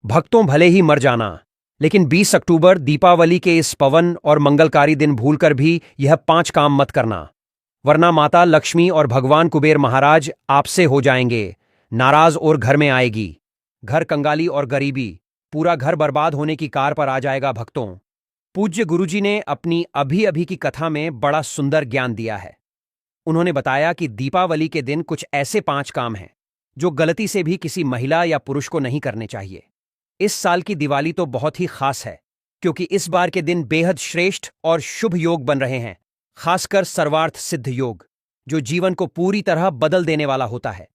भक्तों भले ही मर जाना, लेकिन 20 अक्टूबर दीपावली के इस पवन और मंगलकारी दिन भूलकर भी यह 5 काम मत करना, वरना माता लक्ष्मी और भगवान कुबेर महाराज आपसे हो जाएंगे नाराज और घर में आएगी घर कंगाली और गरीबी, पूरा घर बर्बाद होने की कार पर आ जाएगा। भक्तों, पूज्य गुरुजी ने अपनी अभी अभी की कथा में बड़ा सुंदर ज्ञान दिया है। उन्होंने बताया कि दीपावली के दिन कुछ ऐसे 5 काम हैं जो गलती से भी किसी महिला या पुरुष को नहीं करने चाहिए। इस साल की दिवाली तो बहुत ही खास है, क्योंकि इस बार के दिन बेहद श्रेष्ठ और शुभ योग बन रहे हैं, खासकर सर्वार्थ सिद्ध योग, जो जीवन को पूरी तरह बदल देने वाला होता है।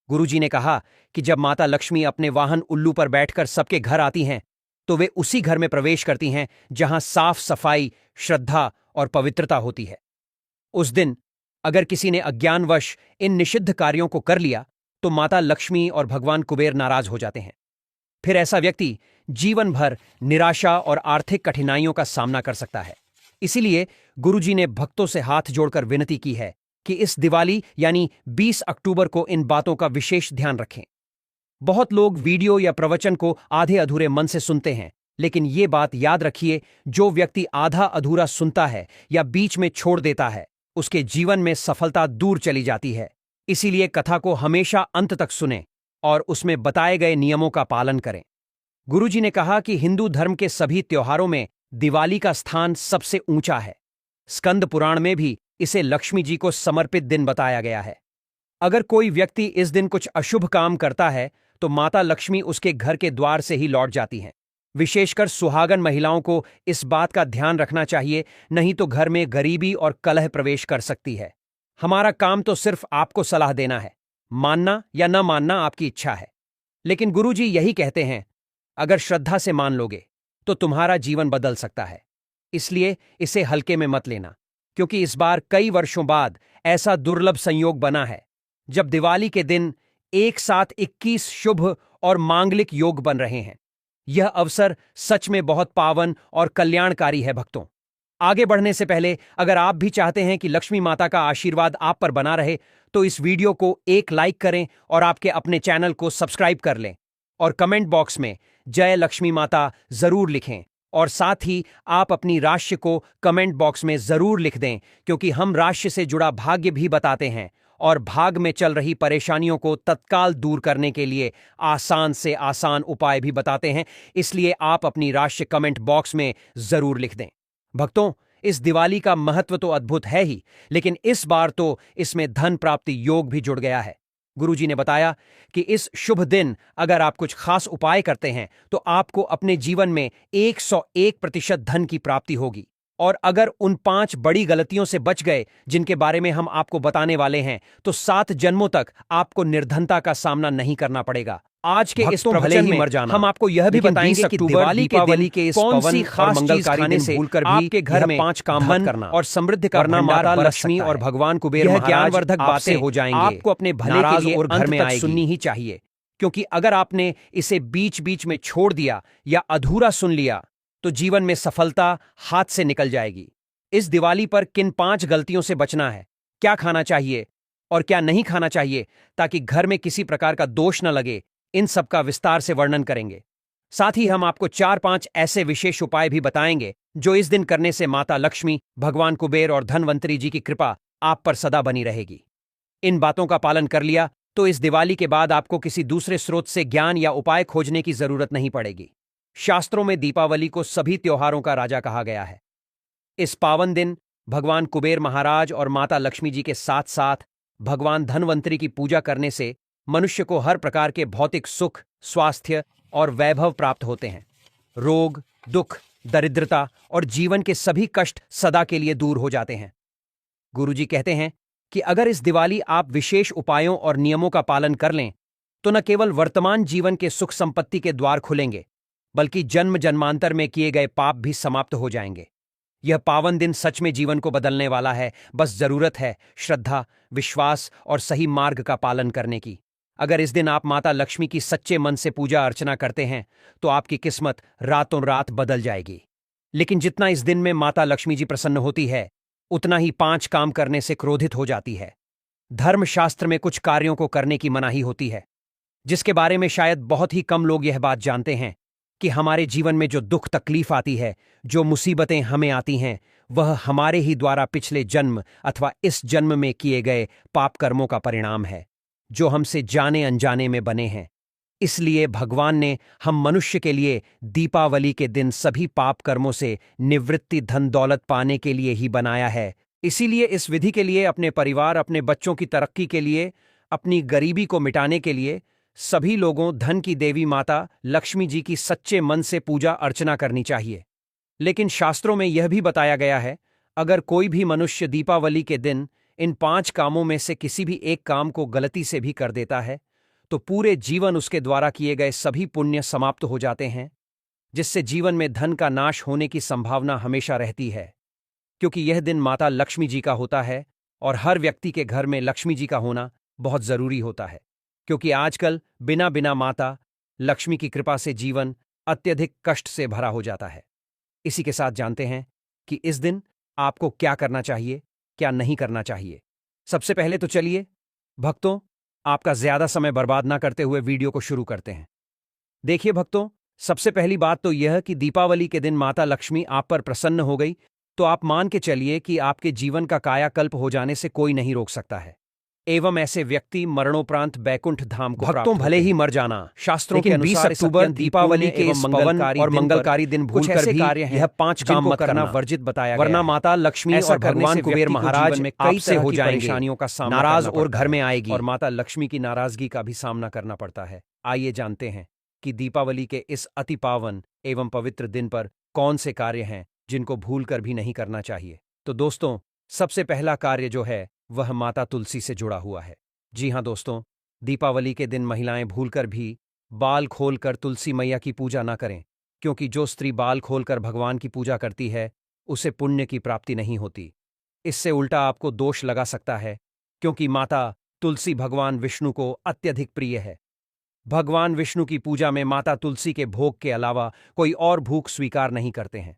गुरुजी ने कहा कि जब माता लक्ष्मी अपने वाहन उल्लू पर बैठकर सबके घर आती हैं, तो वे उसी घर में प्रवेश करती हैं जहां साफ सफाई, श्रद्धा और पवित्रता होती है। उस दिन अगर किसी ने अज्ञानवश इन निषिद्ध कार्यों को कर लिया, तो माता लक्ष्मी और भगवान कुबेर नाराज हो जाते हैं। फिर ऐसा व्यक्ति जीवन भर निराशा और आर्थिक कठिनाइयों का सामना कर सकता है। इसीलिए गुरुजी ने भक्तों से हाथ जोड़कर विनती की है कि इस दिवाली यानी 20 अक्टूबर को इन बातों का विशेष ध्यान रखें। बहुत लोग वीडियो या प्रवचन को आधे अधूरे मन से सुनते हैं, लेकिन ये बात याद रखिए, जो व्यक्ति आधा अधूरा सुनता है या बीच में छोड़ देता है, उसके जीवन में सफलता दूर चली जाती है। इसीलिए कथा को हमेशा अंत तक सुनें और उसमें बताए गए नियमों का पालन करें। गुरुजी ने कहा कि हिंदू धर्म के सभी त्योहारों में दिवाली का स्थान सबसे ऊंचा है। स्कंद पुराण में भी इसे लक्ष्मी जी को समर्पित दिन बताया गया है। अगर कोई व्यक्ति इस दिन कुछ अशुभ काम करता है, तो माता लक्ष्मी उसके घर के द्वार से ही लौट जाती हैं। विशेषकर सुहागन महिलाओं को इस बात का ध्यान रखना चाहिए, नहीं तो घर में गरीबी और कलह प्रवेश कर सकती है। हमारा काम तो सिर्फ आपको सलाह देना है, मानना या न मानना आपकी इच्छा है। लेकिन गुरुजी यही कहते हैं, अगर श्रद्धा से मान लोगे तो तुम्हारा जीवन बदल सकता है। इसलिए इसे हल्के में मत लेना, क्योंकि इस बार कई वर्षों बाद ऐसा दुर्लभ संयोग बना है जब दिवाली के दिन एक साथ 21 शुभ और मांगलिक योग बन रहे हैं। यह अवसर सच में बहुत पावन और कल्याणकारी है। भक्तों, आगे बढ़ने से पहले अगर आप भी चाहते हैं कि लक्ष्मी माता का आशीर्वाद आप पर बना रहे, तो इस वीडियो को एक लाइक करें और आपके अपने चैनल को सब्सक्राइब कर लें और कमेंट बॉक्स में जय लक्ष्मी माता जरूर लिखें। और साथ ही आप अपनी राशि को कमेंट बॉक्स में जरूर लिख दें, क्योंकि हम राशि से जुड़ा भाग्य भी बताते हैं और भाग में चल रही परेशानियों को तत्काल दूर करने के लिए आसान से आसान उपाय भी बताते हैं। इसलिए आप अपनी राशि कमेंट बॉक्स में जरूर लिख दें। भक्तों, इस दिवाली का महत्व तो अद्भुत है ही, लेकिन इस बार तो इसमें धन प्राप्ति योग भी जुड़ गया है। गुरुजी ने बताया कि इस शुभ दिन अगर आप कुछ खास उपाय करते हैं, तो आपको अपने जीवन में 101% धन की प्राप्ति होगी। और अगर उन 5 बड़ी गलतियों से बच गए जिनके बारे में हम आपको बताने वाले हैं, तो 7 जन्मों तक आपको निर्धनता का सामना नहीं करना पड़ेगा। आज के इस प्रवचन में मर जाना, हम आपको यह भी बताएंगे कि दीपावली के इस कौन सी खास चीज खाने से भूलकर भी आपके घर में 5 काम मत करना और समृद्धि करना माता लक्ष्मी और भगवान कुबेर महाराज ज्ञानवर्धक बातें हो जाएंगे। आपको अपने भले के लिए और घर में आएगी सुननी ही चाहिए, क्योंकि अगर आपने इसे बीच बीच में छोड़ दिया या अधूरा सुन लिया, तो जीवन में सफलता हाथ से निकल जाएगी। इस दिवाली पर किन 5 गलतियों से बचना है, क्या खाना चाहिए और क्या नहीं खाना चाहिए, ताकि घर में किसी प्रकार का दोष न लगे, इन सब का विस्तार से वर्णन करेंगे। साथ ही हम आपको 4-5 ऐसे विशेष उपाय भी बताएंगे जो इस दिन करने से माता लक्ष्मी, भगवान कुबेर और धनवंतरी जी की कृपा आप पर सदा बनी रहेगी। इन बातों का पालन कर लिया तो इस दिवाली के बाद आपको किसी दूसरे स्रोत से ज्ञान या उपाय खोजने की जरूरत नहीं पड़ेगी। शास्त्रों में दीपावली को सभी त्योहारों का राजा कहा गया है। इस पावन दिन भगवान कुबेर महाराज और माता लक्ष्मी जी के साथ साथ भगवान धनवंतरी की पूजा करने से मनुष्य को हर प्रकार के भौतिक सुख, स्वास्थ्य और वैभव प्राप्त होते हैं। रोग, दुख, दरिद्रता और जीवन के सभी कष्ट सदा के लिए दूर हो जाते हैं। गुरुजी कहते हैं कि अगर इस दिवाली आप विशेष उपायों और नियमों का पालन कर लें, तो न केवल वर्तमान जीवन के सुख संपत्ति के द्वार खुलेंगे, बल्कि जन्म जन्मांतर में किए गए पाप भी समाप्त हो जाएंगे। यह पावन दिन सच में जीवन को बदलने वाला है। बस जरूरत है श्रद्धा, विश्वास और सही मार्ग का पालन करने की। अगर इस दिन आप माता लक्ष्मी की सच्चे मन से पूजा अर्चना करते हैं, तो आपकी किस्मत रातों रात बदल जाएगी। लेकिन जितना इस दिन में माता लक्ष्मी जी प्रसन्न होती है, उतना ही 5 काम करने से क्रोधित हो जाती है। धर्मशास्त्र में कुछ कार्यों को करने की मनाही होती है। जिसके बारे में शायद बहुत ही कम लोग यह बात जानते हैं कि हमारे जीवन में जो दुख तकलीफ आती है, जो मुसीबतें हमें आती हैं, वह हमारे ही द्वारा पिछले जन्म अथवा इस जन्म में किए गए पाप कर्मों का परिणाम है, जो हमसे जाने अनजाने में बने हैं। इसलिए भगवान ने हम मनुष्य के लिए दीपावली के दिन सभी पाप कर्मों से निवृत्ति धन दौलत पाने के लिए ही बनाया है। इसीलिए इस विधि के लिए अपने परिवार, अपने बच्चों की तरक्की के लिए, अपनी गरीबी को मिटाने के लिए सभी लोगों धन की देवी माता लक्ष्मी जी की सच्चे मन से पूजा अर्चना करनी चाहिए। लेकिन शास्त्रों में यह भी बताया गया है, अगर कोई भी मनुष्य दीपावली के दिन इन 5 कामों में से किसी भी एक काम को गलती से भी कर देता है, तो पूरे जीवन उसके द्वारा किए गए सभी पुण्य समाप्त हो जाते हैं, जिससे जीवन में धन का नाश होने की संभावना हमेशा रहती है। क्योंकि यह दिन माता लक्ष्मी जी का होता है और हर व्यक्ति के घर में लक्ष्मी जी का होना बहुत जरूरी होता है, क्योंकि आजकल बिना बिना माता लक्ष्मी की कृपा से जीवन अत्यधिक कष्ट से भरा हो जाता है। इसी के साथ जानते हैं कि इस दिन आपको क्या करना चाहिए, क्या नहीं करना चाहिए। सबसे पहले तो चलिए भक्तों, आपका ज्यादा समय बर्बाद ना करते हुए वीडियो को शुरू करते हैं। देखिए भक्तों, सबसे पहली बात तो यह कि दीपावली के दिन माता लक्ष्मी आप पर प्रसन्न हो गई तो आप मान के चलिए कि आपके जीवन का कायाकल्प हो जाने से कोई नहीं रोक सकता है, एवं ऐसे व्यक्ति मरणोपरांत बैकुंठ धाम को भक्तों भले ही मर जाना, शास्त्रों के अनुसार 20 अक्टूबर दीपावली के इस पवन और मंगलकारी दिन भूलकर भी यह 5 काम मत करना वर्जित बताया गया, वरना माता लक्ष्मी और भगवान कुबेर महाराज में आपसे हो जाएंगे परेशानियों का सामना, नाराज और घर में आएगी और माता लक्ष्मी की नाराजगी का भी सामना करना पड़ता है। आइए जानते हैं कि दीपावली के इस अति पावन एवं पवित्र दिन पर कौन से कार्य हैं जिनको भूलकर भी नहीं करना चाहिए। तो दोस्तों, सबसे पहला कार्य जो है वह माता तुलसी से जुड़ा हुआ है। जी हां दोस्तों, दीपावली के दिन महिलाएं भूलकर भी बाल खोलकर तुलसी मैया की पूजा ना करें, क्योंकि जो स्त्री बाल खोलकर भगवान की पूजा करती है उसे पुण्य की प्राप्ति नहीं होती। इससे उल्टा आपको दोष लगा सकता है, क्योंकि माता तुलसी भगवान विष्णु को अत्यधिक प्रिय है। भगवान विष्णु की पूजा में माता तुलसी के भोग के अलावा कोई और भूख स्वीकार नहीं करते हैं।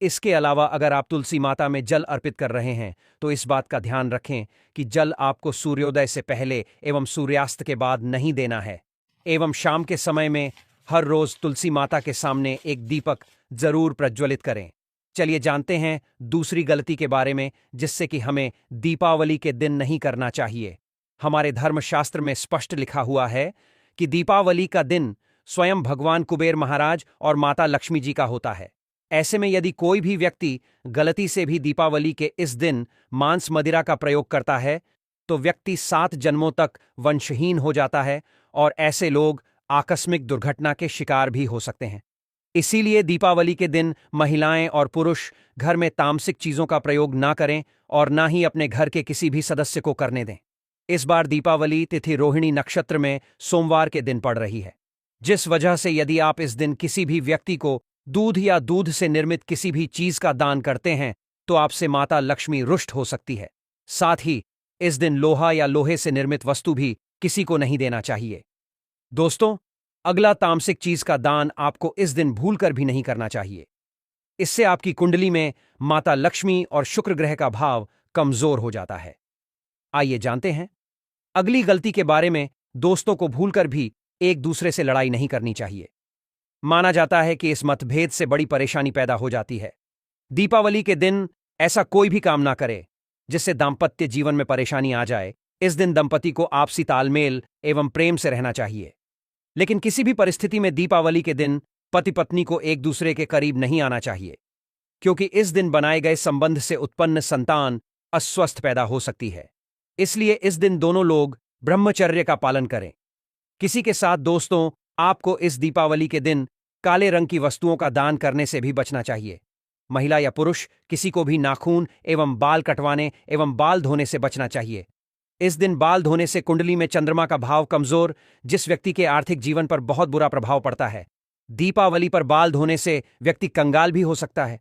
इसके अलावा अगर आप तुलसी माता में जल अर्पित कर रहे हैं तो इस बात का ध्यान रखें कि जल आपको सूर्योदय से पहले एवं सूर्यास्त के बाद नहीं देना है, एवं शाम के समय में हर रोज तुलसी माता के सामने एक दीपक जरूर प्रज्वलित करें। चलिए जानते हैं दूसरी गलती के बारे में, जिससे कि हमें दीपावली के दिन नहीं करना चाहिए। हमारे धर्मशास्त्र में स्पष्ट लिखा हुआ है कि दीपावली का दिन स्वयं भगवान कुबेर महाराज और माता लक्ष्मी जी का होता है। ऐसे में यदि कोई भी व्यक्ति गलती से भी दीपावली के इस दिन मांस मदिरा का प्रयोग करता है तो व्यक्ति 7 जन्मों तक वंशहीन हो जाता है और ऐसे लोग आकस्मिक दुर्घटना के शिकार भी हो सकते हैं। इसीलिए दीपावली के दिन महिलाएं और पुरुष घर में तामसिक चीजों का प्रयोग ना करें और ना ही अपने घर के किसी भी सदस्य को करने दें। इस बार दीपावली तिथि रोहिणी नक्षत्र में सोमवार के दिन पड़ रही है, जिस वजह से यदि आप इस दिन किसी भी व्यक्ति को दूध या दूध से निर्मित किसी भी चीज का दान करते हैं तो आपसे माता लक्ष्मी रुष्ट हो सकती है। साथ ही इस दिन लोहा या लोहे से निर्मित वस्तु भी किसी को नहीं देना चाहिए। दोस्तों, अगला तामसिक चीज का दान आपको इस दिन भूलकर भी नहीं करना चाहिए। इससे आपकी कुंडली में माता लक्ष्मी और शुक्र ग्रह का भाव कमजोर हो जाता है। आइए जानते हैं अगली गलती के बारे में। दोस्तों को भूलकर भी एक दूसरे से लड़ाई नहीं करनी चाहिए। माना जाता है कि इस मतभेद से बड़ी परेशानी पैदा हो जाती है। दीपावली के दिन ऐसा कोई भी काम ना करे जिससे दाम्पत्य जीवन में परेशानी आ जाए। इस दिन दंपति को आपसी तालमेल एवं प्रेम से रहना चाहिए, लेकिन किसी भी परिस्थिति में दीपावली के दिन पति पत्नी को एक दूसरे के करीब नहीं आना चाहिए, क्योंकि इस दिन बनाए गए संबंध से उत्पन्न संतान अस्वस्थ पैदा हो सकती है। इसलिए इस दिन दोनों लोग ब्रह्मचर्य का पालन करें। किसी के साथ दोस्तों, आपको इस दीपावली के दिन काले रंग की वस्तुओं का दान करने से भी बचना चाहिए। महिला या पुरुष किसी को भी नाखून एवं बाल कटवाने एवं बाल धोने से बचना चाहिए। इस दिन बाल धोने से कुंडली में चंद्रमा का भाव कमजोर, जिस व्यक्ति के आर्थिक जीवन पर बहुत बुरा प्रभाव पड़ता है। दीपावली पर बाल धोने से व्यक्ति कंगाल भी हो सकता है।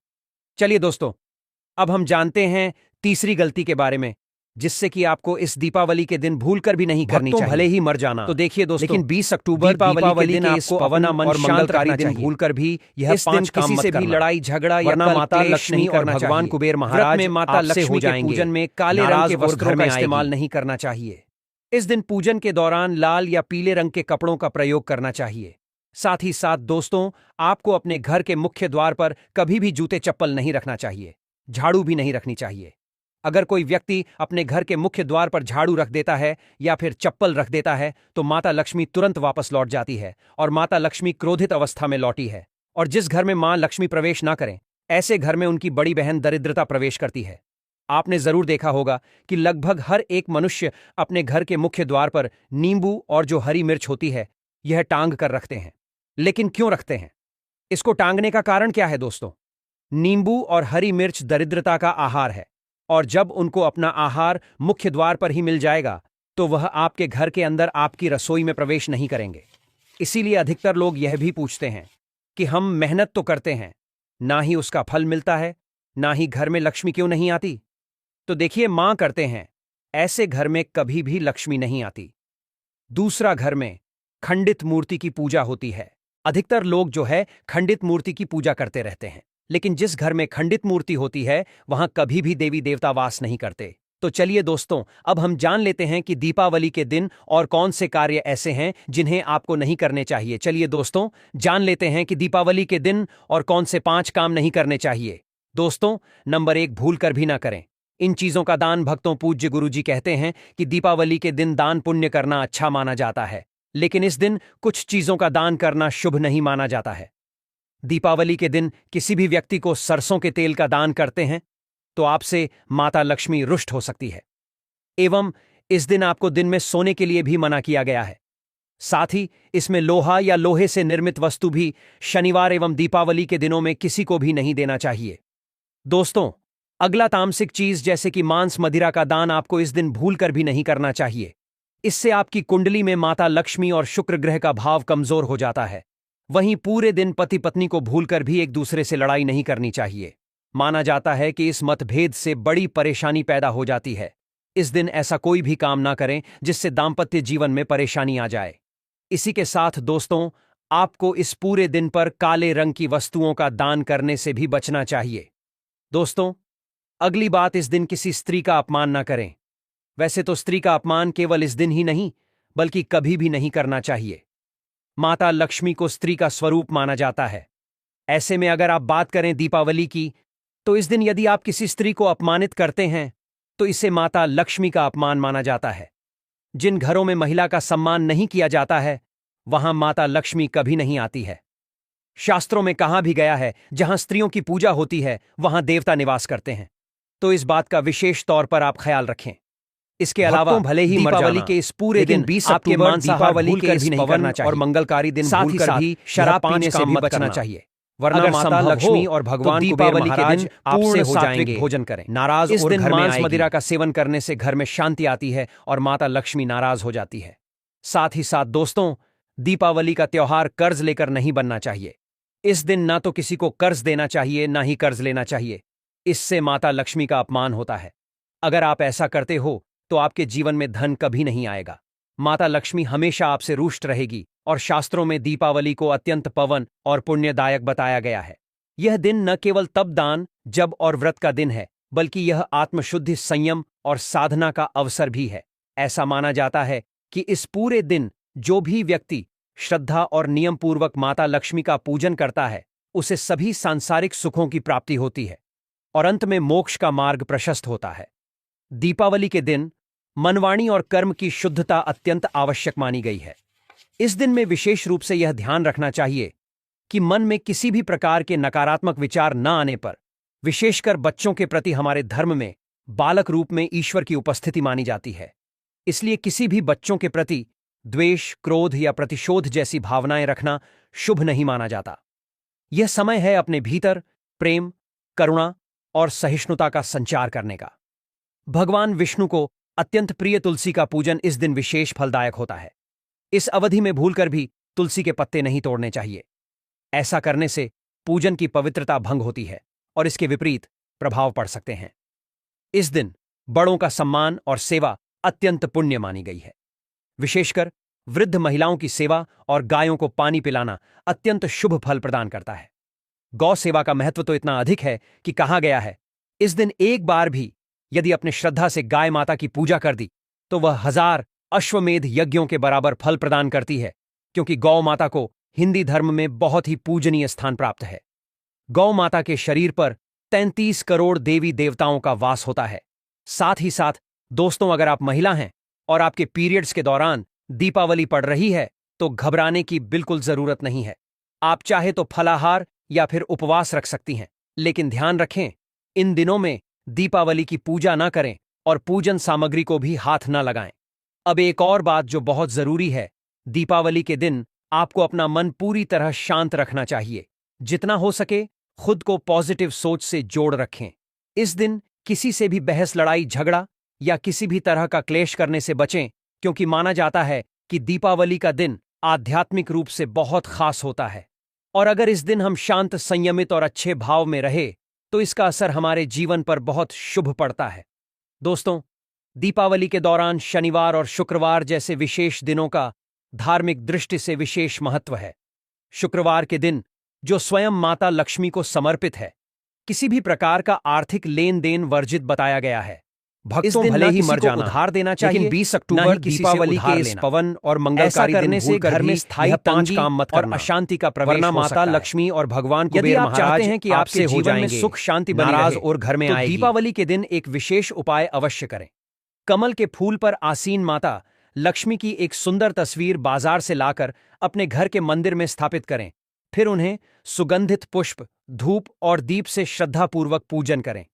चलिए दोस्तों, अब हम जानते हैं तीसरी गलती के बारे में, जिससे कि आपको इस दीपावली के दिन भूलकर भी नहीं करनी चाहिए। भले ही मर जाना। तो देखिए दोस्तों, लेकिन 20 अक्टूबर दीपावली के दिन आपको पवन और मंगलकारी दिन भूलकर भी यह 5 काम मत करना। लड़ाई झगड़ा या माता लक्ष्मी और भगवान कुबेर महाराज में माता लक्ष्मी के पूजन में काले रंग के वस्त्रों का इस्तेमाल नहीं करना चाहिए। इस दिन पूजन के दौरान लाल या पीले रंग के कपड़ों का प्रयोग करना चाहिए। साथ ही साथ दोस्तों, आपको अपने घर के मुख्य द्वार पर कभी भी जूते चप्पल नहीं रखना चाहिए, झाड़ू भी नहीं रखनी चाहिए। अगर कोई व्यक्ति अपने घर के मुख्य द्वार पर झाड़ू रख देता है या फिर चप्पल रख देता है तो माता लक्ष्मी तुरंत वापस लौट जाती है और माता लक्ष्मी क्रोधित अवस्था में लौटी है। और जिस घर में मां लक्ष्मी प्रवेश ना करें, ऐसे घर में उनकी बड़ी बहन दरिद्रता प्रवेश करती है। आपने जरूर देखा होगा कि लगभग हर एक मनुष्य अपने घर के मुख्य द्वार पर नींबू और जो हरी मिर्च होती है यह टांग कर रखते हैं। लेकिन क्यों रखते हैं? इसको टांगने का कारण क्या है दोस्तों? नींबू और हरी मिर्च दरिद्रता का आहार है, और जब उनको अपना आहार मुख्य द्वार पर ही मिल जाएगा तो वह आपके घर के अंदर आपकी रसोई में प्रवेश नहीं करेंगे। इसीलिए अधिकतर लोग यह भी पूछते हैं कि हम मेहनत तो करते हैं, ना ही उसका फल मिलता है, ना ही घर में लक्ष्मी क्यों नहीं आती? तो देखिए, मां करते हैं, ऐसे घर में कभी भी लक्ष्मी नहीं आती। दूसरा, घर में खंडित मूर्ति की पूजा होती है। अधिकतर लोग जो है खंडित मूर्ति की पूजा करते रहते हैं, लेकिन जिस घर में खंडित मूर्ति होती है वहां कभी भी देवी देवता वास नहीं करते। तो चलिए दोस्तों, अब हम जान लेते हैं कि दीपावली के दिन और कौन से कार्य ऐसे हैं जिन्हें आपको नहीं करने चाहिए। चलिए दोस्तों, जान लेते हैं कि दीपावली के दिन और कौन से 5 काम नहीं करने चाहिए। दोस्तों, नंबर 1, भूल कर भी ना करें। इन चीजों का दान भक्तों पूज्य गुरुजी कहते हैं कि दीपावली के दिन दान पुण्य करना अच्छा माना जाता है, लेकिन इस दिन कुछ चीजों का दान करना शुभ नहीं माना जाता है। दीपावली के दिन किसी भी व्यक्ति को सरसों के तेल का दान करते हैं तो आपसे माता लक्ष्मी रुष्ट हो सकती है, एवं इस दिन आपको दिन में सोने के लिए भी मना किया गया है। साथ ही इसमें लोहा या लोहे से निर्मित वस्तु भी शनिवार एवं दीपावली के दिनों में किसी को भी नहीं देना चाहिए। दोस्तों, अगला तामसिक चीज जैसे कि मांस मदिरा का दान आपको इस दिन भूल कर भी नहीं करना चाहिए। इससे आपकी कुंडली में माता लक्ष्मी और शुक्र ग्रह का भाव कमजोर हो जाता है। वहीं पूरे दिन पति पत्नी को भूलकर भी एक दूसरे से लड़ाई नहीं करनी चाहिए। माना जाता है कि इस मतभेद से बड़ी परेशानी पैदा हो जाती है। इस दिन ऐसा कोई भी काम ना करें जिससे दांपत्य जीवन में परेशानी आ जाए। इसी के साथ दोस्तों, आपको इस पूरे दिन पर काले रंग की वस्तुओं का दान करने से भी बचना चाहिए। दोस्तों, अगली बात, इस दिन किसी स्त्री का अपमान ना करें। वैसे तो स्त्री का अपमान केवल इस दिन ही नहीं बल्कि कभी भी नहीं करना चाहिए। माता लक्ष्मी को स्त्री का स्वरूप माना जाता है। ऐसे में अगर आप बात करें दीपावली की, तो इस दिन यदि आप किसी स्त्री को अपमानित करते हैं तो इसे माता लक्ष्मी का अपमान माना जाता है। जिन घरों में महिला का सम्मान नहीं किया जाता है वहां माता लक्ष्मी कभी नहीं आती है। शास्त्रों में कहा भी गया है, जहां स्त्रियों की पूजा होती है वहां देवता निवास करते हैं। तो इस बात का विशेष तौर पर आप ख्याल रखें। इसके अलावा भले ही दीपावली के इस पूरे दिन 20 अक्टूबर दीपावली के इस पवन और मंगलकारी दिन भूलकर भी शराब पीने से भी बचना चाहिए, वरना माता लक्ष्मी और भगवान दीपावली के दिन आपसे हो जाएंगे। भोजन करें। नाराज इस दिन मांस मदिरा का सेवन करने से घर में शांति आती है और माता लक्ष्मी नाराज हो जाती है। साथ ही साथ दोस्तों, दीपावली का त्योहार कर्ज लेकर नहीं बनना चाहिए। इस दिन ना तो किसी को कर्ज देना चाहिए ना ही कर्ज लेना चाहिए। इससे माता लक्ष्मी का अपमान होता है। अगर आप ऐसा करते हो तो आपके जीवन में धन कभी नहीं आएगा। माता लक्ष्मी हमेशा आपसे रुष्ट रहेगी और शास्त्रों में दीपावली को अत्यंत पवन और पुण्यदायक बताया गया है। यह दिन न केवल तप दान जप और व्रत का दिन है, बल्कि यह आत्मशुद्धि, संयम और साधना का अवसर भी है। ऐसा माना जाता है कि इस पूरे दिन जो भी व्यक्ति श्रद्धा और नियम पूर्वक माता लक्ष्मी का पूजन करता है उसे सभी सांसारिक सुखों की प्राप्ति होती है और अंत में मोक्ष का मार्ग प्रशस्त होता है। दीपावली के दिन मनवाणी और कर्म की शुद्धता अत्यंत आवश्यक मानी गई है। इस दिन में विशेष रूप से यह ध्यान रखना चाहिए कि मन में किसी भी प्रकार के नकारात्मक विचार न आने पर, विशेषकर बच्चों के प्रति हमारे धर्म में बालक रूप में ईश्वर की उपस्थिति मानी जाती है। इसलिए किसी भी बच्चों के प्रति द्वेष, क्रोध या प्रतिशोध जैसी भावनाएं रखना शुभ नहीं माना जाता। यह समय है अपने भीतर प्रेम, करुणा और सहिष्णुता का संचार करने का। भगवान विष्णु को अत्यंत प्रिय तुलसी का पूजन इस दिन विशेष फलदायक होता है। इस अवधि में भूलकर भी तुलसी के पत्ते नहीं तोड़ने चाहिए। ऐसा करने से पूजन की पवित्रता भंग होती है और इसके विपरीत प्रभाव पड़ सकते हैं। इस दिन बड़ों का सम्मान और सेवा अत्यंत पुण्य मानी गई है। विशेषकर वृद्ध महिलाओं की सेवा और गायों को पानी पिलाना अत्यंत शुभ फल प्रदान करता है। गौ सेवा का महत्व तो इतना अधिक है कि कहा गया है, इस दिन एक बार भी यदि अपने श्रद्धा से गाय माता की पूजा कर दी तो वह 1000 अश्वमेध यज्ञों के बराबर फल प्रदान करती है, क्योंकि गौ माता को हिंदी धर्म में बहुत ही पूजनीय स्थान प्राप्त है। गौ माता के शरीर पर 33 करोड़ देवी देवताओं का वास होता है। साथ ही साथ दोस्तों, अगर आप महिला हैं और आपके पीरियड्स के दौरान दीपावली पड़ रही है तो घबराने की बिल्कुल जरूरत नहीं है। आप चाहे तो फलाहार या फिर उपवास रख सकती हैं, लेकिन ध्यान रखें, इन दिनों में दीपावली की पूजा ना करें और पूजन सामग्री को भी हाथ ना लगाएं। अब एक और बात जो बहुत जरूरी है, दीपावली के दिन आपको अपना मन पूरी तरह शांत रखना चाहिए। जितना हो सके खुद को पॉजिटिव सोच से जोड़ रखें। इस दिन किसी से भी बहस, लड़ाई झगड़ा या किसी भी तरह का क्लेश करने से बचें, क्योंकि माना जाता है कि दीपावली का दिन आध्यात्मिक रूप से बहुत खास होता है। और अगर इस दिन हम शांत, संयमित और अच्छे भाव में रहे तो इसका असर हमारे जीवन पर बहुत शुभ पड़ता है। दोस्तों, दीपावली के दौरान शनिवार और शुक्रवार जैसे विशेष दिनों का धार्मिक दृष्टि से विशेष महत्व है। शुक्रवार के दिन, जो स्वयं माता लक्ष्मी को समर्पित है, किसी भी प्रकार का आर्थिक लेन देन वर्जित बताया गया है। भक्तों भले ही मर जाना, उधार देना चाहिए, लेकिन 20 अक्टूबर दीपावली के इस पवन और मंगलकारी दिन से घर में स्थायी 5 काम मत करना और अशांति का प्रवेश, वरना माता लक्ष्मी और भगवान कुबेर महाराज हैं कि आपसे जीवन में सुख शांति नाराज और घर में आएगी। दीपावली के दिन एक विशेष उपाय अवश्य करें। कमल के फूल पर आसीन माता लक्ष्मी की एक सुंदर तस्वीर बाजार से लाकर अपने घर के मंदिर में स्थापित करें। फिर उन्हें सुगंधित पुष्प, धूप और दीप से श्रद्धापूर्वक पूजन करें।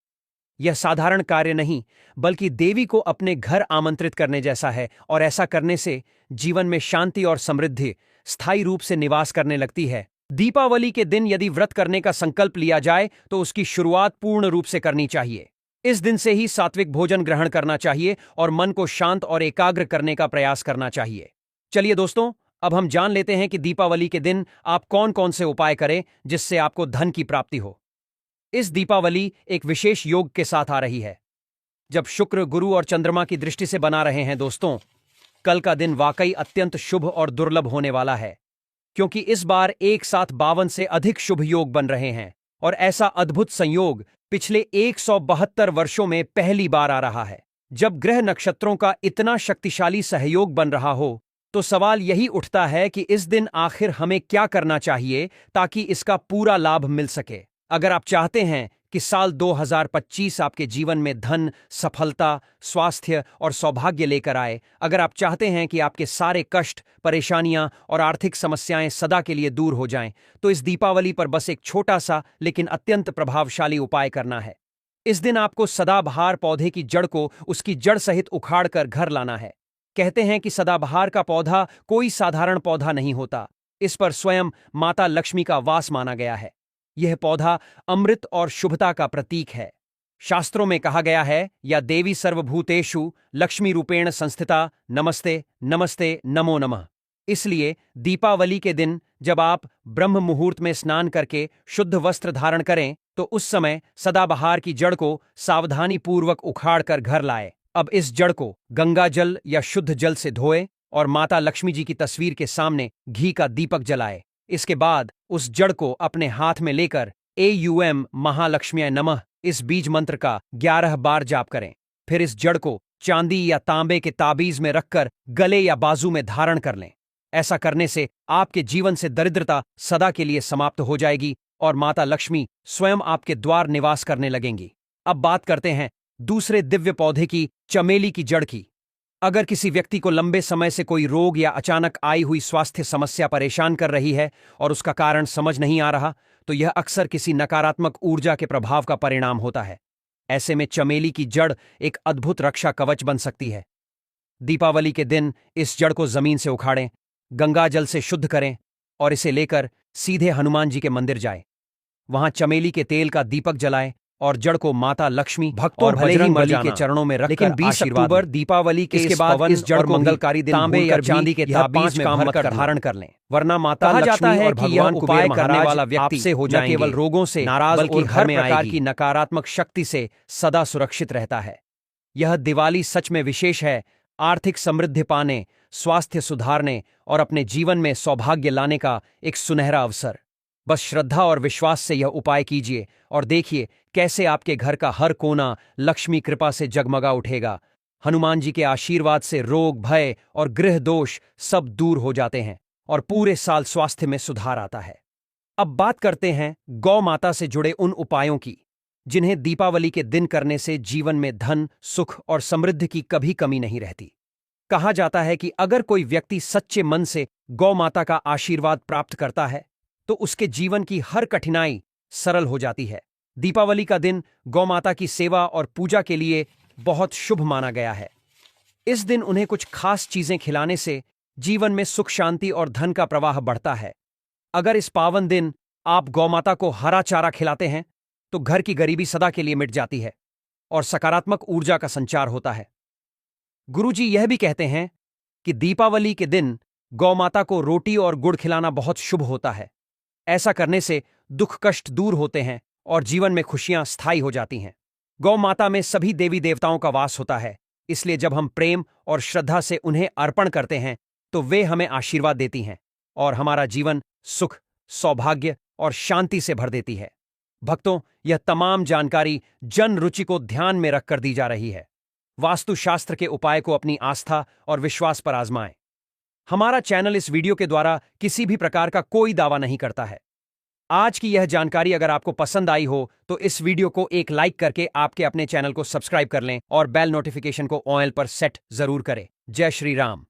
यह साधारण कार्य नहीं, बल्कि देवी को अपने घर आमंत्रित करने जैसा है, और ऐसा करने से जीवन में शांति और समृद्धि स्थायी रूप से निवास करने लगती है। दीपावली के दिन यदि व्रत करने का संकल्प लिया जाए तो उसकी शुरुआत पूर्ण रूप से करनी चाहिए। इस दिन से ही सात्विक भोजन ग्रहण करना चाहिए और मन को शांत और एकाग्र करने का प्रयास करना चाहिए। चलिए दोस्तों, अब हम जान लेते हैं कि दीपावली के दिन आप कौन कौन से उपाय करें जिससे आपको धन की प्राप्ति हो। इस दीपावली एक विशेष योग के साथ आ रही है, जब शुक्र, गुरु और चंद्रमा की दृष्टि से बना रहे हैं। दोस्तों, कल का दिन वाकई अत्यंत शुभ और दुर्लभ होने वाला है, क्योंकि इस बार एक साथ 52 से अधिक शुभ योग बन रहे हैं, और ऐसा अद्भुत संयोग पिछले 172 वर्षों में पहली बार आ रहा है। जब ग्रह नक्षत्रों का इतना शक्तिशाली सहयोग बन रहा हो, तो सवाल यही उठता है कि इस दिन आखिर हमें क्या करना चाहिए ताकि इसका पूरा लाभ मिल सके। अगर आप चाहते हैं कि साल 2025 आपके जीवन में धन, सफलता, स्वास्थ्य और सौभाग्य लेकर आए, अगर आप चाहते हैं कि आपके सारे कष्ट, परेशानियां और आर्थिक समस्याएं सदा के लिए दूर हो जाएं, तो इस दीपावली पर बस एक छोटा सा लेकिन अत्यंत प्रभावशाली उपाय करना है। इस दिन आपको सदाबहार पौधे की जड़ को उसकी जड़ सहित उखाड़ कर घर लाना है। कहते हैं कि सदाबहार का पौधा कोई साधारण पौधा नहीं होता, इस पर स्वयं माता लक्ष्मी का वास माना गया है। यह पौधा अमृत और शुभता का प्रतीक है। शास्त्रों में कहा गया है, या देवी सर्वभूतेषु लक्ष्मी रूपेण संस्थिता, नमस्ते नमस्ते नमो नमः। इसलिए दीपावली के दिन जब आप ब्रह्म मुहूर्त में स्नान करके शुद्ध वस्त्र धारण करें, तो उस समय सदाबहार की जड़ को सावधानी पूर्वक उखाड़ कर घर लाए। अब इस जड़ को गंगा जल या शुद्ध जल से धोए और माता लक्ष्मी जी की तस्वीर के सामने घी का दीपक जलाए। इसके बाद उस जड़ को अपने हाथ में लेकर AUM महालक्ष्म्याय नमः इस बीज मंत्र का 11 बार जाप करें। फिर इस जड़ को चांदी या तांबे के ताबीज में रखकर गले या बाजू में धारण कर लें। ऐसा करने से आपके जीवन से दरिद्रता सदा के लिए समाप्त हो जाएगी और माता लक्ष्मी स्वयं आपके द्वार निवास करने लगेंगी। अब बात करते हैं दूसरे दिव्य पौधे की, चमेली की जड़ की। अगर किसी व्यक्ति को लंबे समय से कोई रोग या अचानक आई हुई स्वास्थ्य समस्या परेशान कर रही है और उसका कारण समझ नहीं आ रहा, तो यह अक्सर किसी नकारात्मक ऊर्जा के प्रभाव का परिणाम होता है। ऐसे में चमेली की जड़ एक अद्भुत रक्षा कवच बन सकती है। दीपावली के दिन इस जड़ को जमीन से उखाड़ें, गंगा जल से शुद्ध करें और इसे लेकर सीधे हनुमान जी के मंदिर जाएं। वहां चमेली के तेल का दीपक जलाएं और जड़ को माता लक्ष्मी, भक्तों और बजरंग बली के चरणों में रखकर, लेकिन 20 अक्टूबर दीपावली के इसके बाद इस जड़ को मंगलकारी दिन तांबे या चांदी के ताबीज में भरकर धारण कर लें, वरना माता लक्ष्मी और भगवान उपाय करने वाला व्यक्ति से हो जाएंगे, केवल रोगों से नाराज बल्कि हर प्रकार की नकारात्मक शक्ति से सदा सुरक्षित रहता है। यह दिवाली सच में विशेष है, आर्थिक समृद्धि पाने, स्वास्थ्य सुधारने और अपने जीवन में सौभाग्य लाने का एक सुनहरा अवसर। बस श्रद्धा और विश्वास से यह उपाय कीजिए और देखिए कैसे आपके घर का हर कोना लक्ष्मी कृपा से जगमगा उठेगा। हनुमान जी के आशीर्वाद से रोग, भय और गृह दोष सब दूर हो जाते हैं और पूरे साल स्वास्थ्य में सुधार आता है। अब बात करते हैं गौ माता से जुड़े उन उपायों की जिन्हें दीपावली के दिन करने से जीवन में धन, सुख और समृद्धि की कभी कमी नहीं रहती। कहा जाता है कि अगर कोई व्यक्ति सच्चे मन से गौ माता का आशीर्वाद प्राप्त करता है तो उसके जीवन की हर कठिनाई सरल हो जाती है। दीपावली का दिन गौ माता की सेवा और पूजा के लिए बहुत शुभ माना गया है। इस दिन उन्हें कुछ खास चीजें खिलाने से जीवन में सुख, शांति और धन का प्रवाह बढ़ता है। अगर इस पावन दिन आप गौमाता को हरा चारा खिलाते हैं तो घर की गरीबी सदा के लिए मिट जाती है और सकारात्मक ऊर्जा का संचार होता है। गुरुजी यह भी कहते हैं कि दीपावली के दिन गौमाता को रोटी और गुड़ खिलाना बहुत शुभ होता है। ऐसा करने से दुख कष्ट दूर होते हैं और जीवन में खुशियां स्थायी हो जाती हैं। गौ माता में सभी देवी देवताओं का वास होता है, इसलिए जब हम प्रेम और श्रद्धा से उन्हें अर्पण करते हैं तो वे हमें आशीर्वाद देती हैं और हमारा जीवन सुख, सौभाग्य और शांति से भर देती है। भक्तों, यह तमाम जानकारी जन रुचि को ध्यान में रखकर दी जा रही है। वास्तुशास्त्र के उपाय को अपनी आस्था और विश्वास पर आजमाएं। हमारा चैनल इस वीडियो के द्वारा किसी भी प्रकार का कोई दावा नहीं करता है। आज की यह जानकारी अगर आपको पसंद आई हो तो इस वीडियो को एक लाइक करके आपके अपने चैनल को सब्सक्राइब कर लें और बेल नोटिफिकेशन को ऑल पर सेट जरूर करें। जय श्री राम।